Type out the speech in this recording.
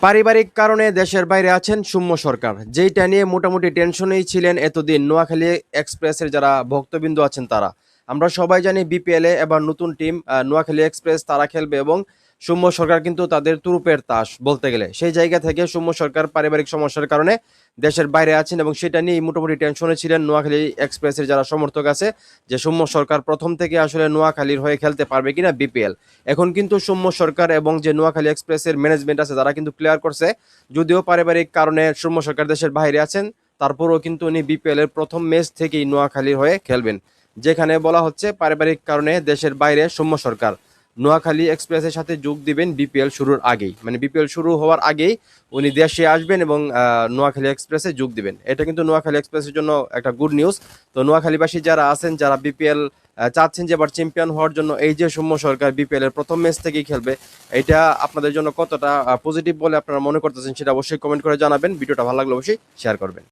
পারিবারিক কারণে দেশের বাইরে আছেন সৌম্য সরকার, যেইটা নিয়ে মোটামুটি টেনশনেই ছিলেন এতদিন নোয়াখালী এক্সপ্রেসের যারা ভক্তবিন্দু আছেন তারা। আমরা সবাই জানি বিপিএলে এবার নতুন টিম নোয়াখালী এক্সপ্রেস তারা খেলবে এবং সৌম্য সরকার কিন্তু তাদের তুরুপের তাস বলতে গেলে। সেই জায়গা থেকে সৌম্য সরকার পারিবারিক সমস্যার কারণে দেশের বাইরে আছেন এবং সেটা নিয়ে মোটামুটি টেনশনে ছিলেন নোয়াখালী এক্সপ্রেসের যারা সমর্থক আছে, যে সৌম্য সরকার প্রথম থেকে আসলে নোয়াখালীর হয়ে খেলতে পারবে কিনা বিপিএল। এখন কিন্তু সৌম্য সরকার এবং যে নোয়াখালী এক্সপ্রেসের ম্যানেজমেন্ট আছে তারা কিন্তু ক্লিয়ার করছে, যদিও পারিবারিক কারণে সৌম্য সরকার দেশের বাইরে আছেন, তারপরও কিন্তু উনি বিপিএল এর প্রথম ম্যাচ থেকেই নোয়াখালীর হয়ে খেলবেন। যেখানে বলা হচ্ছে পারিবারিক কারণে দেশের বাইরে সৌম্য সরকার নোয়াখালী এক্সপ্রেসের সাথে যোগ দিবেন বিপিএল শুরুর আগেই, মানে বিপিএল শুরু হওয়ার আগেই উনি দেশে আসবেন এবং নোয়াখালী এক্সপ্রেসে যোগ দিবেন। এটা কিন্তু নোয়াখালী এক্সপ্রেসের জন্য একটা গুড নিউজ। তো নোয়াখালীবাসী যারা আছেন, যারা বিপিএল চাচ্ছেন যে এবার চ্যাম্পিয়ন হওয়ার জন্য, এই যে সৌম্য সরকার বিপিএল এর প্রথম ম্যাচ থেকেই খেলবে, এটা আপনাদের জন্য কতটা পজিটিভ বলে আপনারা মনে করতেছেন সেটা অবশ্যই কমেন্ট করে জানাবেন। ভিডিওটা ভালো লাগলে অবশ্যই শেয়ার করবেন।